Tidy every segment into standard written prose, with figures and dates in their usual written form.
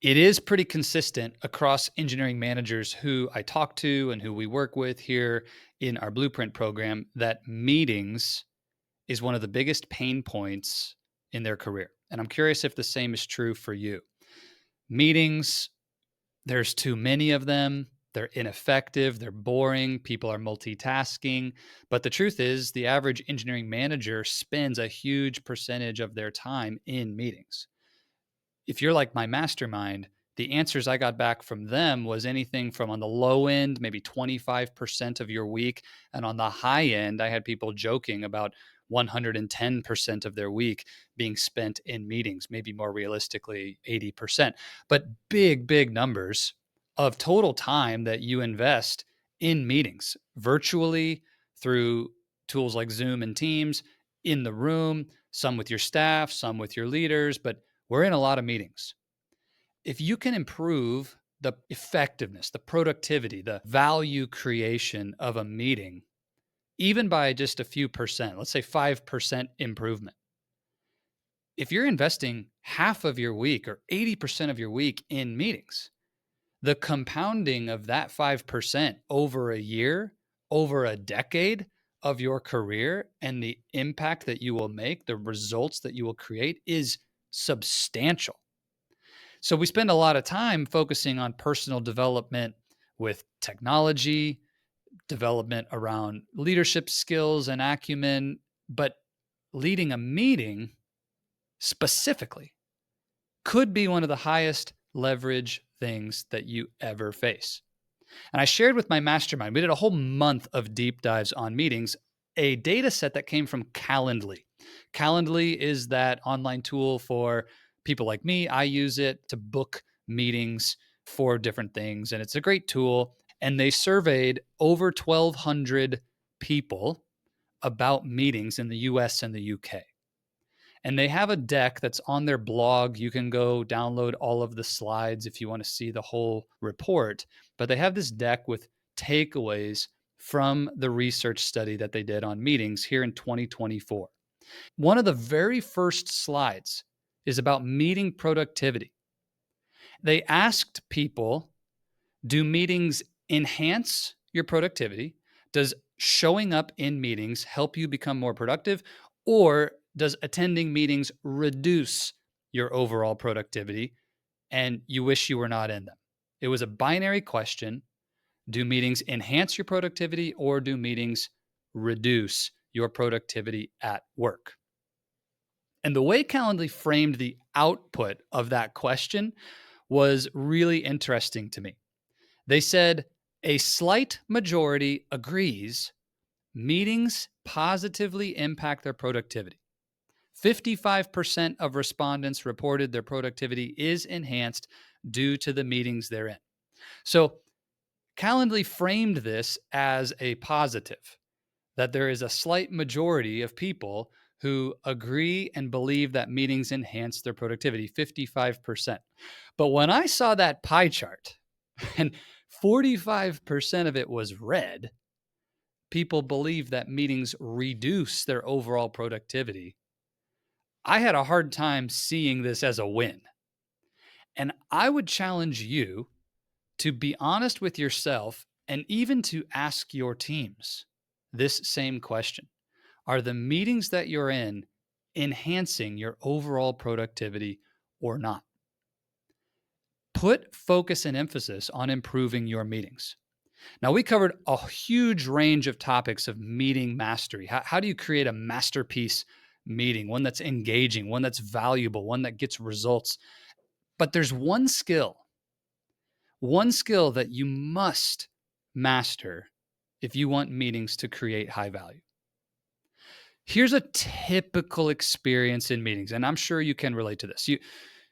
It is pretty consistent across engineering managers who I talk to and who we work with here in our Blueprint program that meetings is one of the biggest pain points in their career. And I'm curious if the same is true for you. Meetings, there's too many of them. They're ineffective. They're boring. People are multitasking. But the truth is, the average engineering manager spends a huge percentage of their time in meetings. If you're like my mastermind, the answers I got back from them was anything from on the low end, maybe 25% of your week. And on the high end, I had people joking about 110% of their week being spent in meetings, maybe more realistically, 80%. But big, big numbers of total time that you invest in meetings virtually through tools like Zoom and Teams, in the room, some with your staff, some with your leaders, but we're in a lot of meetings. If you can improve the effectiveness, the productivity, the value creation of a meeting, even by just a few percent, let's say 5% improvement. If you're investing half of your week or 80% of your week in meetings, the compounding of that 5% over a year, over a decade of your career, and the impact that you will make, the results that you will create is substantial. So we spend a lot of time focusing on personal development with technology, development around leadership skills and acumen, but leading a meeting specifically could be one of the highest leverage things that you ever face. And I shared with my mastermind, we did a whole month of deep dives on meetings, a data set that came from Calendly. Calendly is that online tool for people like me. I use it to book meetings for different things, and it's a great tool. And they surveyed over 1,200 people about meetings in the US and the UK. And they have a deck that's on their blog. You can go download all of the slides if you want to see the whole report. But they have this deck with takeaways from the research study that they did on meetings here in 2024. One of the very first slides is about meeting productivity. They asked people, do meetings enhance your productivity? Does showing up in meetings help you become more productive? Or does attending meetings reduce your overall productivity and you wish you were not in them? It was a binary question. Do meetings enhance your productivity or do meetings reduce your productivity at work? And the way Calendly framed the output of that question was really interesting to me. They said a slight majority agrees meetings positively impact their productivity. 55% of respondents reported their productivity is enhanced due to the meetings they're in. So Calendly framed this as a positive, that there is a slight majority of people who agree and believe that meetings enhance their productivity, 55%. But when I saw that pie chart and 45% of it was red, people believe that meetings reduce their overall productivity. I had a hard time seeing this as a win. And I would challenge you to be honest with yourself and even to ask your teams this same question. Are the meetings that you're in enhancing your overall productivity or not? Put focus and emphasis on improving your meetings. Now, we covered a huge range of topics of meeting mastery. How do you create a masterpiece meeting, one that's engaging, one that's valuable, one that gets results? But there's one skill that you must master if you want meetings to create high value. Here's a typical experience in meetings, and I'm sure you can relate to this.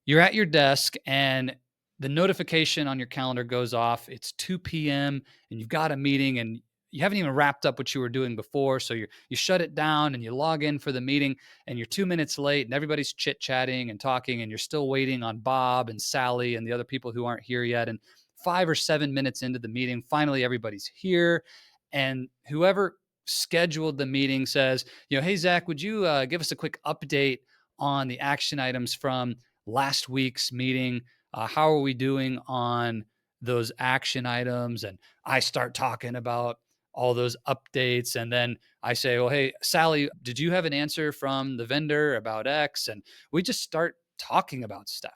You're at your desk and the notification on your calendar goes off. It's 2 p.m. and you've got a meeting and you haven't even wrapped up what you were doing before. So you shut it down and you log in for the meeting and you're 2 minutes late and everybody's chit-chatting and talking and you're still waiting on Bob and Sally and the other people who aren't here yet. And 5 or 7 minutes into the meeting, finally everybody's here. And whoever scheduled the meeting says, hey, Zach, would you give us a quick update on the action items from last week's meeting? How are we doing on those action items? And I start talking about all those updates. And then I say, well, hey, Sally, did you have an answer from the vendor about X? And we just start talking about stuff.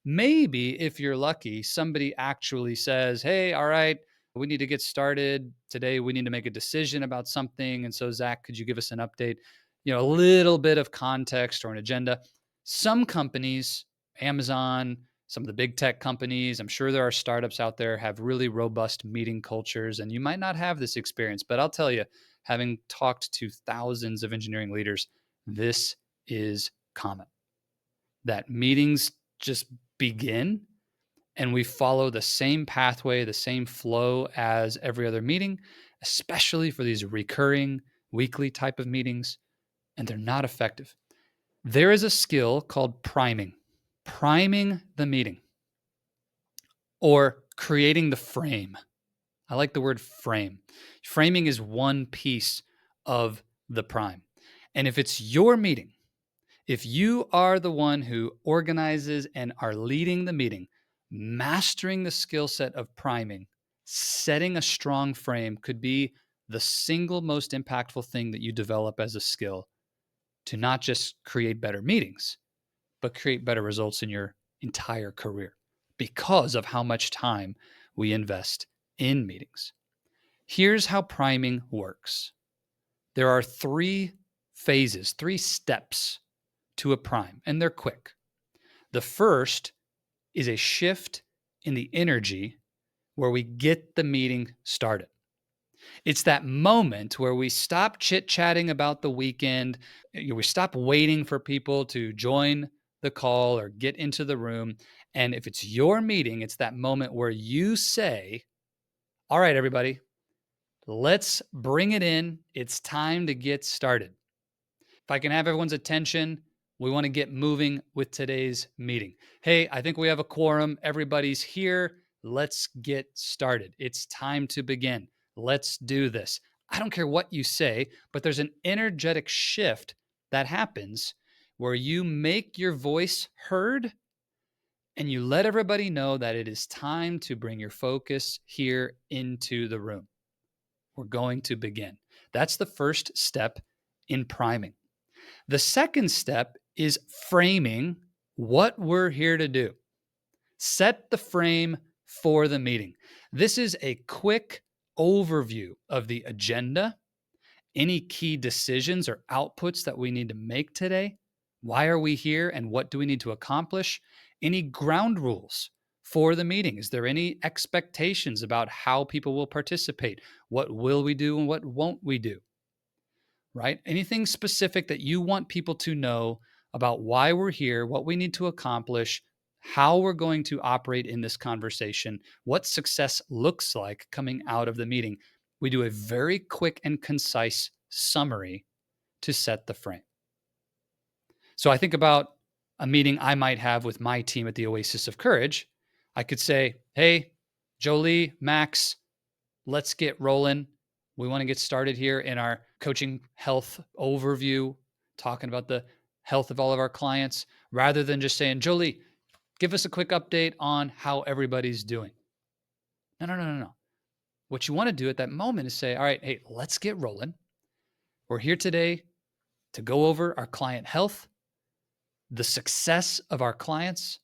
Maybe if you're lucky, somebody actually says, hey, all right, we need to get started today. We need to make a decision about something. And so, Zach, could you give us an update? A little bit of context or an agenda. Some companies, Amazon, some of the big tech companies, I'm sure there are startups out there, have really robust meeting cultures. And you might not have this experience, but I'll tell you, having talked to thousands of engineering leaders, this is common. That meetings just begin and we follow the same pathway, the same flow as every other meeting, especially for these recurring weekly type of meetings, and they're not effective. There is a skill called priming the meeting or creating the frame. I like the word frame. Framing is one piece of the prime. And if it's your meeting, if you are the one who organizes and are leading the meeting, mastering the skill set of priming, setting a strong frame could be the single most impactful thing that you develop as a skill to not just create better meetings, but create better results in your entire career because of how much time we invest in meetings. Here's how priming works. There are 3 phases, 3 steps to a prime, and they're quick. The first is a shift in the energy where we get the meeting started. It's that moment where we stop chit chatting about the weekend. We stop waiting for people to join the call or get into the room. And if it's your meeting, it's that moment where you say, all right, everybody, let's bring it in. It's time to get started. If I can have everyone's attention, we want to get moving with today's meeting. Hey, I think we have a quorum. Everybody's here. Let's get started. It's time to begin. Let's do this. I don't care what you say, but there's an energetic shift that happens where you make your voice heard and you let everybody know that it is time to bring your focus here into the room. We're going to begin. That's the first step in priming. The second step is framing what we're here to do. Set the frame for the meeting. This is a quick overview of the agenda, any key decisions or outputs that we need to make today. Why are we here and what do we need to accomplish? Any ground rules for the meeting? Is there any expectations about how people will participate? What will we do and what won't we do? Right? Anything specific that you want people to know about why we're here, what we need to accomplish, how we're going to operate in this conversation, what success looks like coming out of the meeting. We do a very quick and concise summary to set the frame. So I think about a meeting I might have with my team at the Oasis of Courage. I could say, hey, Jolie, Max, let's get rolling. We want to get started here in our coaching health overview, talking about the health of all of our clients, rather than just saying, Jolie, give us a quick update on how everybody's doing. No. What you want to do at that moment is say, all right, hey, let's get rolling. We're here today to go over our client health, the success of our clients.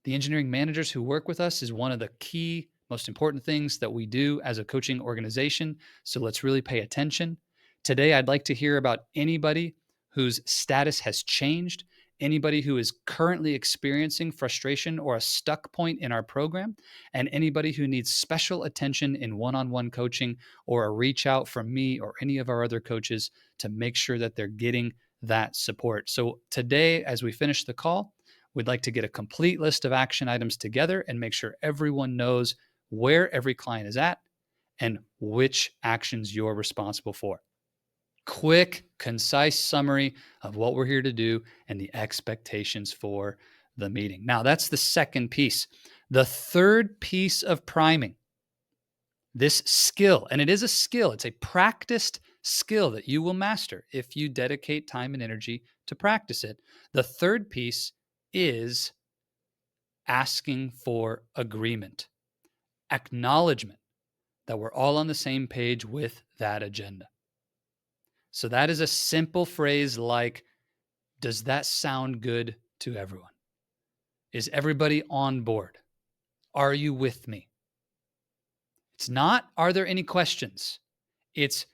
The engineering managers who work with us is one of the key, most important things that we do as a coaching organization. So let's really pay attention. Today, I'd like to hear about anybody whose status has changed, anybody who is currently experiencing frustration or a stuck point in our program, and anybody who needs special attention in one-on-one coaching or a reach out from me or any of our other coaches to make sure that they're getting that support. So today, as we finish the call, we'd like to get a complete list of action items together and make sure everyone knows where every client is at and which actions you're responsible for. Quick, concise summary of what we're here to do and the expectations for the meeting. Now, that's the second piece. The third piece of priming, this skill, and it is a skill, it's a practiced skill that you will master if you dedicate time and energy to practice it. The third piece is asking for agreement, acknowledgement that we're all on the same page with that agenda. So that is a simple phrase like, does that sound good to everyone? Is everybody on board? Are you with me? It's not, are there any questions? It's,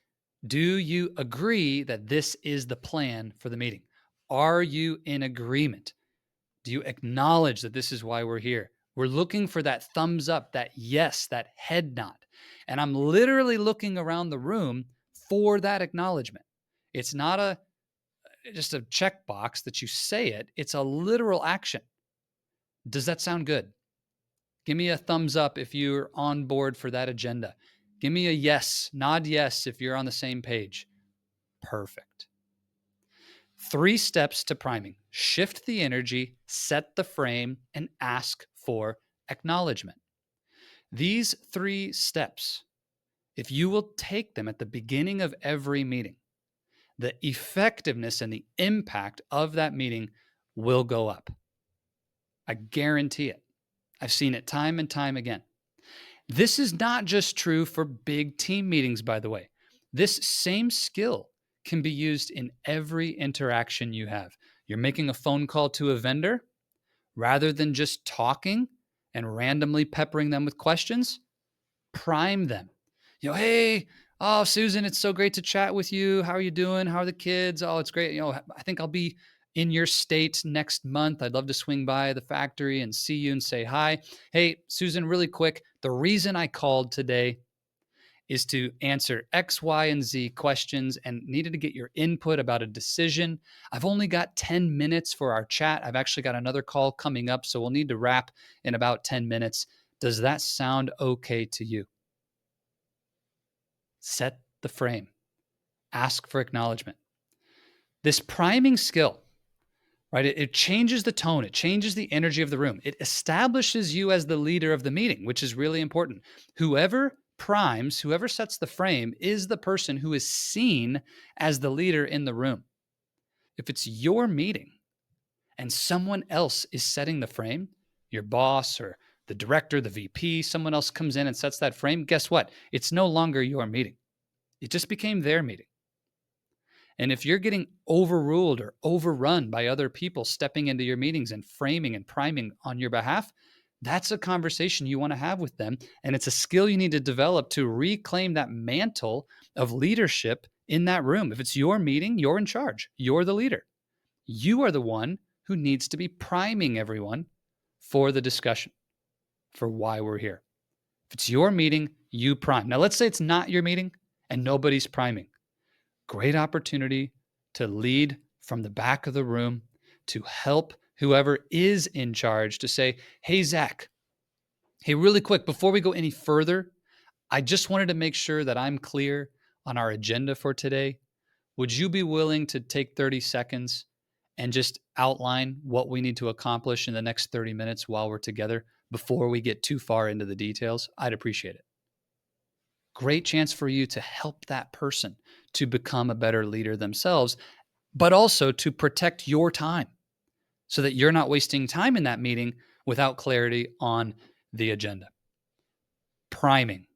do you agree that this is the plan for the meeting? Are you in agreement? Do you acknowledge that this is why we're here? We're looking for that thumbs up, that yes, that head nod. And I'm literally looking around the room for that acknowledgement. It's not just a checkbox that you say it, it's a literal action. Does that sound good? Give me a thumbs up if you're on board for that agenda. Give me a yes, nod yes if you're on the same page. Perfect. 3 steps to priming: shift the energy, set the frame, and ask for acknowledgement. These 3 steps, if you will take them at the beginning of every meeting, the effectiveness and the impact of that meeting will go up. I guarantee it. I've seen it time and time again. This is not just true for big team meetings, by the way. This same skill can be used in every interaction you have. You're making a phone call to a vendor, rather than just talking and randomly peppering them with questions, prime them. Hey, oh, Susan, it's so great to chat with you. How are you doing? How are the kids? Oh, it's great. I think I'll be in your state next month. I'd love to swing by the factory and see you and say hi. Hey, Susan, really quick. The reason I called today is to answer X, Y, and Z questions and needed to get your input about a decision. I've only got 10 minutes for our chat. I've actually got another call coming up, so we'll need to wrap in about 10 minutes. Does that sound okay to you? Set the frame. Ask for acknowledgement. This priming skill, right? It changes the tone. It changes the energy of the room. It establishes you as the leader of the meeting, which is really important. Whoever primes, whoever sets the frame is the person who is seen as the leader in the room. If it's your meeting and someone else is setting the frame, your boss or the director, the VP, someone else comes in and sets that frame, guess what? It's no longer your meeting. It just became their meeting. And if you're getting overruled or overrun by other people stepping into your meetings and framing and priming on your behalf, that's a conversation you want to have with them. And it's a skill you need to develop to reclaim that mantle of leadership in that room. If it's your meeting, you're in charge. You're the leader. You are the one who needs to be priming everyone for the discussion, for why we're here. If it's your meeting, you prime. Now, let's say it's not your meeting and nobody's priming. Great opportunity to lead from the back of the room, to help whoever is in charge, to say, hey, Zach, hey, really quick, before we go any further, I just wanted to make sure that I'm clear on our agenda for today. Would you be willing to take 30 seconds and just outline what we need to accomplish in the next 30 minutes while we're together before we get too far into the details? I'd appreciate it. Great chance for you to help that person to become a better leader themselves, but also to protect your time so that you're not wasting time in that meeting without clarity on the agenda. Priming,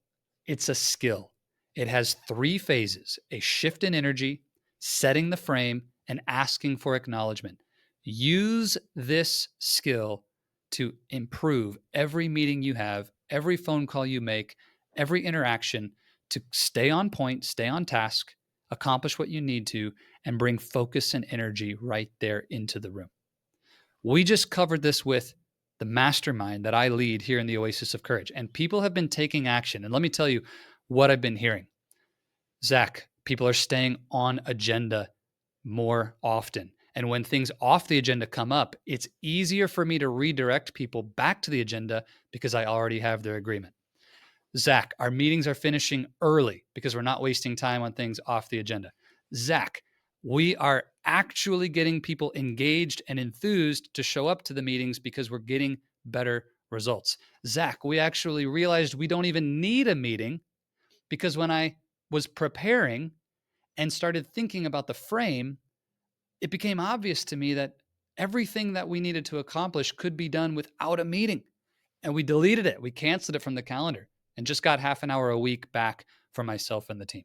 it's a skill. It has 3 phases: a shift in energy, setting the frame, and asking for acknowledgement. Use this skill to improve every meeting you have, every phone call you make, every interaction, to stay on point, stay on task, accomplish what you need to, and bring focus and energy right there into the room. We just covered this with the mastermind that I lead here in the Oasis of Courage, and people have been taking action. And let me tell you what I've been hearing. Zach, people are staying on agenda more often. And when things off the agenda come up, it's easier for me to redirect people back to the agenda because I already have their agreement. Zach, our meetings are finishing early because we're not wasting time on things off the agenda. Zach, we are actually getting people engaged and enthused to show up to the meetings because we're getting better results. Zach, we actually realized we don't even need a meeting because when I was preparing and started thinking about the frame, it became obvious to me that everything that we needed to accomplish could be done without a meeting. And we deleted it. We canceled it from the calendar and just got half an hour a week back for myself and the team.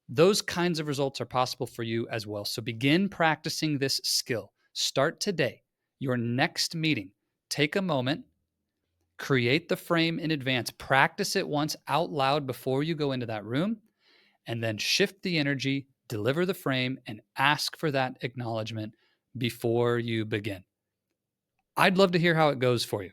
Those kinds of results are possible for you as well. So begin practicing this skill. Start today. Your next meeting, take a moment, create the frame in advance, practice it once out loud before you go into that room, and then shift the energy, deliver the frame, and ask for that acknowledgement before you begin. I'd love to hear how it goes for you.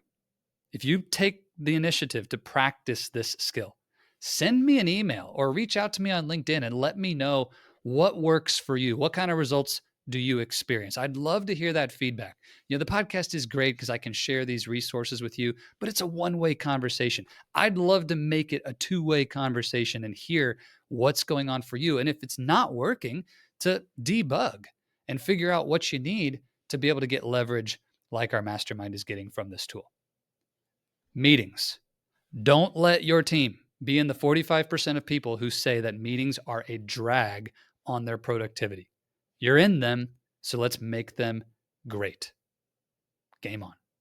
If you take the initiative to practice this skill, send me an email or reach out to me on LinkedIn and let me know what works for you. What kind of results do you experience? I'd love to hear that feedback. The podcast is great because I can share these resources with you, but it's a one-way conversation. I'd love to make it a two-way conversation and hear what's going on for you. And if it's not working, to debug and figure out what you need to be able to get leverage like our mastermind is getting from this tool. Meetings. Don't let your team be in the 45% of people who say that meetings are a drag on their productivity. You're in them, so let's make them great. Game on.